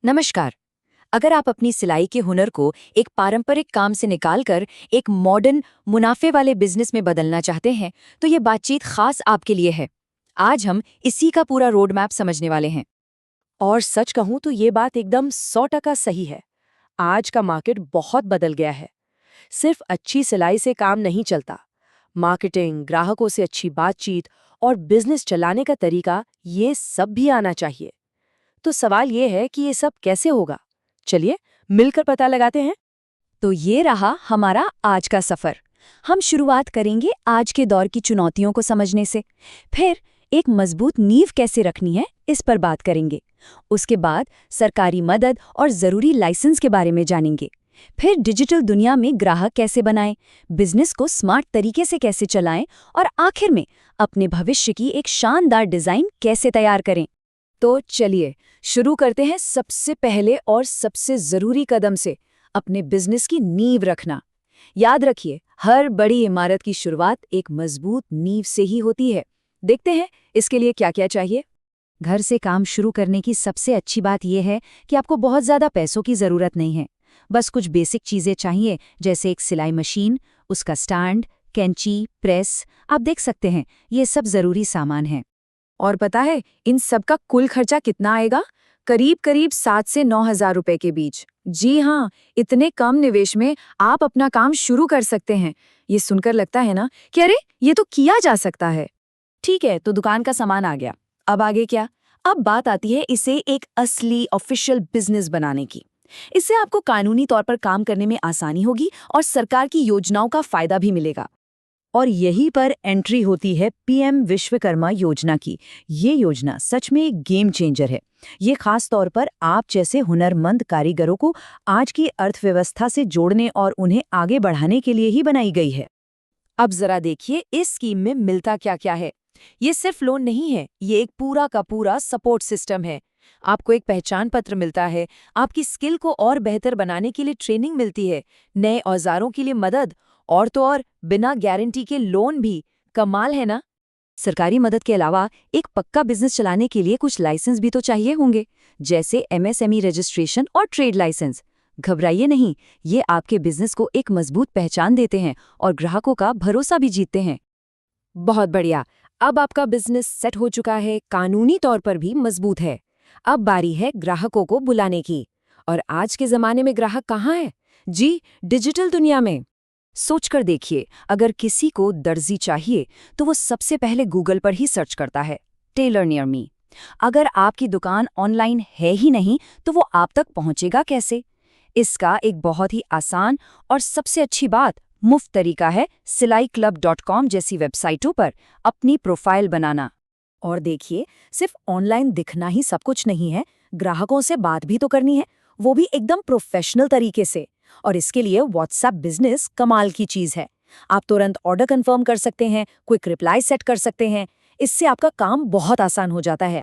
नमस्कार। अगर आप अपनी सिलाई के हुनर को एक पारंपरिक काम से निकालकर एक मॉडर्न मुनाफे वाले बिजनेस में बदलना चाहते हैं, तो ये बातचीत खास आपके लिए है। आज हम इसी का पूरा रोड मैप समझने वाले हैं। और सच कहूं तो ये बात एकदम 100% सही है। आज का मार्केट बहुत बदल गया है। सिर्फ अच्छी सिलाई से काम नहीं चलता। मार्केटिंग, ग्राहकों से अच्छी बातचीत और बिजनेस चलाने का तरीका, ये सब भी आना चाहिए। तो सवाल ये है कि ये सब कैसे होगा? चलिए मिलकर पता लगाते हैं। तो ये रहा हमारा आज का सफर। हम शुरुआत करेंगे आज के दौर की चुनौतियों को समझने से। फिर एक मजबूत नींव कैसे रखनी है, इस पर बात करेंगे। उसके बाद सरकारी मदद और ज़रूरी लाइसेंस के बारे में जानेंगे। फिर डिजिटल दुनिया में ग्राहक कैसे बनाएं, बिजनेस को स्मार्ट तरीके से कैसे चलाएं और आखिर में अपने भविष्य की एक शानदार डिज़ाइन कैसे तैयार करें। तो चलिए शुरू करते हैं सबसे पहले और सबसे ज़रूरी कदम से, अपने बिजनेस की नींव रखना। याद रखिए, हर बड़ी इमारत की शुरुआत एक मजबूत नींव से ही होती है। देखते हैं इसके लिए क्या क्या चाहिए। घर से काम शुरू करने की सबसे अच्छी बात यह है कि आपको बहुत ज़्यादा पैसों की ज़रूरत नहीं है। बस कुछ बेसिक चीज़ें चाहिए, जैसे एक सिलाई मशीन, उसका स्टैंड, कैंची, प्रेस। आप देख सकते हैं, ये सब ज़रूरी सामान हैं। और पता है इन सब का कुल खर्चा कितना आएगा? करीब करीब 7 से 9 हजार रुपए के बीच। जी हाँ, इतने कम निवेश में आप अपना काम शुरू कर सकते हैं। ये सुनकर लगता है ना कि अरे ये तो किया जा सकता है। ठीक है, तो दुकान का सामान आ गया। अब आगे क्या? अब बात आती है इसे एक असली ऑफिशियल बिजनेस बनाने की। इससे आपको कानूनी तौर पर काम करने में आसानी होगी और सरकार की योजनाओं का फायदा भी मिलेगा। और यहीं पर एंट्री होती है पीएम विश्वकर्मा योजना की। ये योजना सच में एक गेम चेंजर है। ये खास तौर पर आप जैसे हुनरमंद कारीगरों को आज की अर्थव्यवस्था से जोड़ने और उन्हें आगे बढ़ाने के लिए ही बनाई गई है। अब जरा देखिए इस स्कीम में मिलता क्या क्या है। ये सिर्फ लोन नहीं है, ये एक पूरा का पूरा सपोर्ट सिस्टम है। आपको एक पहचान पत्र मिलता है, आपकी स्किल को और बेहतर बनाने के लिए ट्रेनिंग मिलती है, नए औजारों के लिए मदद, और तो और बिना गारंटी के लोन भी। कमाल है ना? सरकारी मदद के अलावा एक पक्का बिजनेस चलाने के लिए कुछ लाइसेंस भी तो चाहिए होंगे, जैसे एमएसएमई रजिस्ट्रेशन और ट्रेड लाइसेंस। घबराइए नहीं, ये आपके बिजनेस को एक मजबूत पहचान देते हैं और ग्राहकों का भरोसा भी जीतते हैं। बहुत बढ़िया। अब आपका बिजनेस सेट हो चुका है, कानूनी तौर पर भी मजबूत है। अब बारी है ग्राहकों को बुलाने की। और आज के जमाने में ग्राहक कहाँ है? जी, डिजिटल दुनिया में। सोचकर देखिए, अगर किसी को दर्जी चाहिए तो वो सबसे पहले गूगल पर ही सर्च करता है, टेलर नियर मी। अगर आपकी दुकान ऑनलाइन है ही नहीं तो वो आप तक पहुंचेगा कैसे? इसका एक बहुत ही आसान और सबसे अच्छी बात, मुफ्त तरीका है silaiclub.com जैसी वेबसाइटों पर अपनी प्रोफाइल बनाना। और देखिए, सिर्फ ऑनलाइन दिखना ही सब कुछ नहीं है, ग्राहकों से बात भी तो करनी है, वो भी एकदम प्रोफेशनल तरीके से। और इसके लिए व्हाट्सएप बिजनेस कमाल की चीज है। आप तुरंत ऑर्डर कंफर्म कर सकते हैं, क्विक रिप्लाई सेट कर सकते हैं। इससे आपका काम बहुत आसान हो जाता है।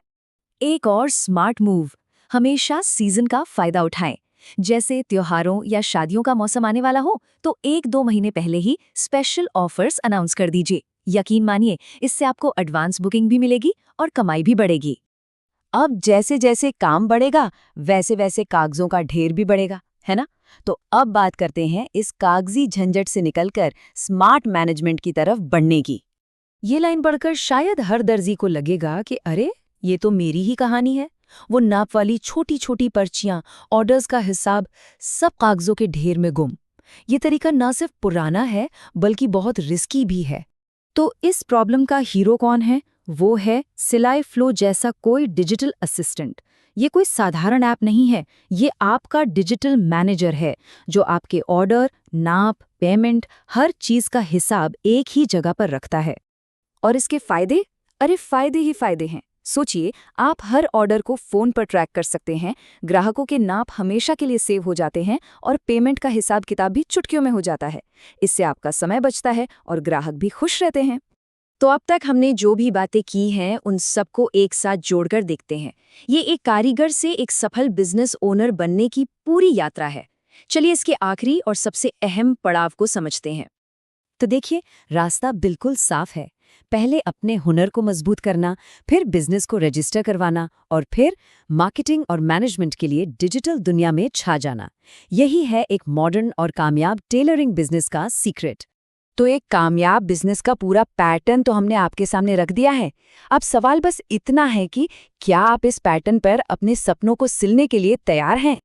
एक और स्मार्ट मूव, हमेशा सीजन का फायदा उठाएं। जैसे त्योहारों या शादियों का मौसम आने वाला हो तो 1-2 महीने पहले ही स्पेशल ऑफर्स अनाउंस कर दीजिए। यकीन मानिए, इससे आपको एडवांस बुकिंग भी मिलेगी और कमाई भी बढ़ेगी। अब जैसे जैसे काम बढ़ेगा वैसे वैसे कागजों का ढेर भी बढ़ेगा, है ना? तो अब बात करते हैं इस कागजी झंझट से निकलकर स्मार्ट मैनेजमेंट की तरफ बढ़ने की। ये लाइन पढ़कर शायद हर दर्जी को लगेगा कि अरे ये तो मेरी ही कहानी है। वो नाप वाली छोटी छोटी पर्चियां, ऑर्डर्स का हिसाब, सब कागजों के ढेर में गुम। ये तरीका न सिर्फ पुराना है बल्कि बहुत रिस्की भी है। तो इस प्रॉब्लम का हीरो कौन है? वो है सिलाई फ्लो जैसा कोई डिजिटल असिस्टेंट। ये कोई साधारण ऐप नहीं है, ये आपका डिजिटल मैनेजर है जो आपके ऑर्डर, नाप, पेमेंट, हर चीज का हिसाब एक ही जगह पर रखता है। और इसके फायदे? अरे फायदे ही फायदे हैं। सोचिए, आप हर ऑर्डर को फोन पर ट्रैक कर सकते हैं, ग्राहकों के नाप हमेशा के लिए सेव हो जाते हैं और पेमेंट का हिसाब किताब भी चुटकियों में हो जाता है। इससे आपका समय बचता है और ग्राहक भी खुश रहते हैं। तो अब तक हमने जो भी बातें की हैं उन सबको एक साथ जोड़कर देखते हैं। ये एक कारीगर से एक सफल बिजनेस ओनर बनने की पूरी यात्रा है। चलिए इसके आखिरी और सबसे अहम पड़ाव को समझते हैं। तो देखिए, रास्ता बिल्कुल साफ है। पहले अपने हुनर को मजबूत करना, फिर बिजनेस को रजिस्टर करवाना और फिर मार्केटिंग और मैनेजमेंट के लिए डिजिटल दुनिया में छा जाना। यही है एक मॉडर्न और कामयाब टेलरिंग बिजनेस का सीक्रेट। तो एक कामयाब बिजनेस का पूरा पैटर्न तो हमने आपके सामने रख दिया है। अब सवाल बस इतना है कि क्या आप इस पैटर्न पर अपने सपनों को सिलने के लिए तैयार हैं?